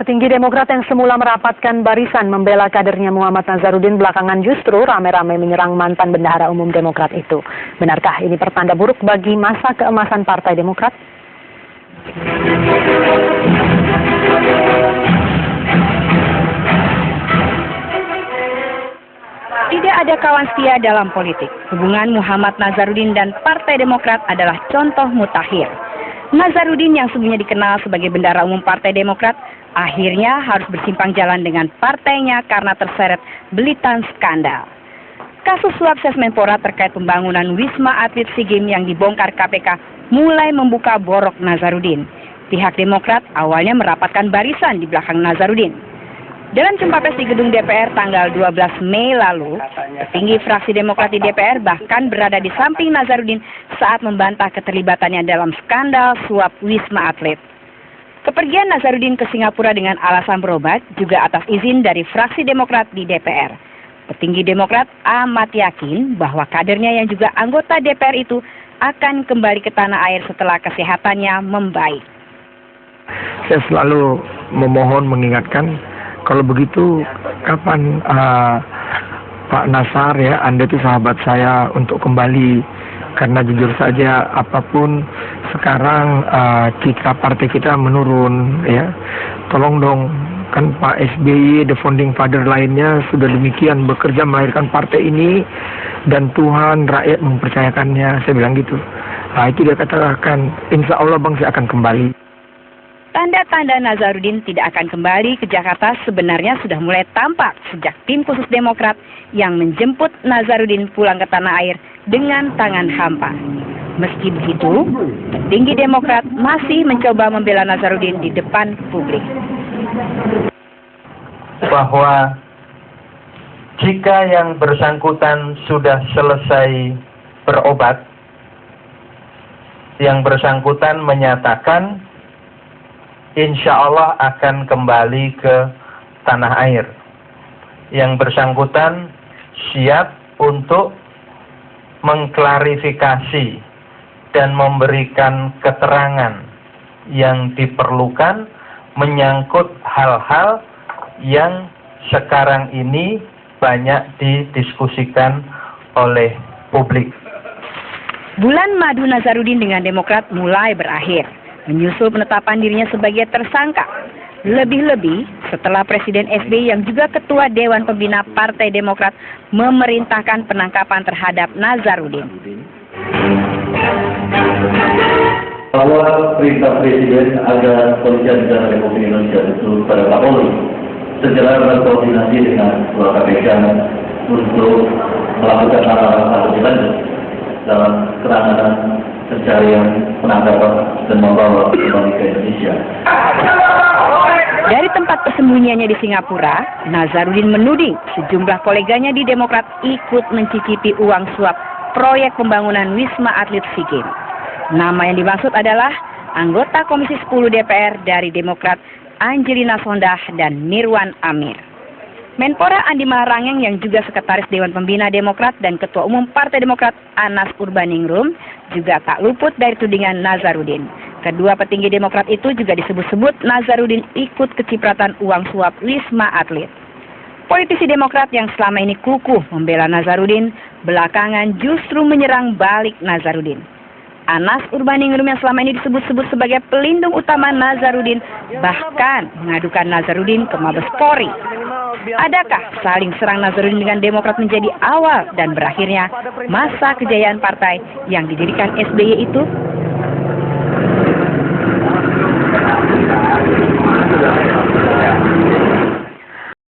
Petinggi Demokrat yang semula merapatkan barisan membela kadernya Muhammad Nazarudin belakangan justru rame-rame menyerang mantan bendahara umum Demokrat itu. Benarkah ini pertanda buruk bagi masa keemasan Partai Demokrat? Tidak ada kawan setia dalam politik. Hubungan Muhammad Nazarudin dan Partai Demokrat adalah contoh mutakhir. Nazarudin yang sebelumnya dikenal sebagai bendahara umum Partai Demokrat akhirnya harus bersimpang jalan dengan partainya karena terseret belitan skandal. Kasus suap Sesmenpora terkait pembangunan Wisma Atlet SEA Games yang dibongkar KPK mulai membuka borok Nazarudin. Pihak Demokrat awalnya merapatkan barisan di belakang Nazarudin. Dalam jumpa pers di gedung DPR tanggal 12 Mei lalu, petinggi fraksi Demokrat di DPR bahkan berada di samping Nazarudin saat membantah keterlibatannya dalam skandal suap Wisma Atlet. Kepergian Nazarudin ke Singapura dengan alasan berobat juga atas izin dari fraksi Demokrat di DPR. Petinggi Demokrat amat yakin bahwa kadernya yang juga anggota DPR itu akan kembali ke tanah air setelah kesehatannya membaik. Saya selalu memohon mengingatkan, kalau begitu kapan Pak Nasar ya, Anda itu sahabat saya untuk kembali. Karena jujur saja apapun sekarang citra partai kita menurun ya. Tolong dong, kan Pak SBY, the founding father lainnya sudah demikian bekerja melahirkan partai ini dan Tuhan rakyat mempercayakannya, saya bilang gitu. Nah itu dia katakan, insya Allah bang saya akan kembali. Tanda-tanda Nazarudin tidak akan kembali ke Jakarta sebenarnya sudah mulai tampak sejak tim khusus Demokrat yang menjemput Nazarudin pulang ke tanah air dengan tangan hampa. Meski begitu, petinggi Demokrat masih mencoba membela Nazarudin di depan publik. Bahwa jika yang bersangkutan sudah selesai berobat, yang bersangkutan menyatakan insya Allah akan kembali ke tanah air. Yang bersangkutan siap untuk mengklarifikasi dan memberikan keterangan yang diperlukan menyangkut hal-hal yang sekarang ini banyak didiskusikan oleh publik. Bulan madu Nazarudin dengan Demokrat mulai berakhir, menyusul penetapan dirinya sebagai tersangka. Lebih-lebih setelah Presiden SBY yang juga Ketua Dewan Pembina Partai Demokrat memerintahkan penangkapan terhadap Nazarudin. Awal perintah Presiden agar Kepolisian Negara Republik Indonesia itu pada Kapolri segera berkoordinasi dengan Ketua KPK untuk melakukan hal-hal lebih lanjut dalam penanganan pencarian, penangkapan dan membawa kembali ke Indonesia. Dari tempat persembunyiannya di Singapura, Nazarudin menuding sejumlah koleganya di Demokrat ikut mencicipi uang suap proyek pembangunan Wisma Atlet SEA Games. Nama yang dimaksud adalah anggota Komisi 10 DPR dari Demokrat Angelina Sondakh dan Mirwan Amir. Menpora Andi Malarangeng yang juga Sekretaris Dewan Pembina Demokrat dan Ketua Umum Partai Demokrat Anas Urbaningrum juga tak luput dari tudingan Nazarudin. Kedua petinggi Demokrat itu juga disebut-sebut Nazarudin ikut kecipratan uang suap Wisma Atlet. Politisi Demokrat yang selama ini kukuh membela Nazarudin, belakangan justru menyerang balik Nazarudin. Anas Urbaningrum yang selama ini disebut-sebut sebagai pelindung utama Nazarudin bahkan mengadukan Nazarudin ke Mabes Polri. Adakah saling serang Nazarudin dengan Demokrat menjadi awal dan berakhirnya masa kejayaan partai yang didirikan SBY itu?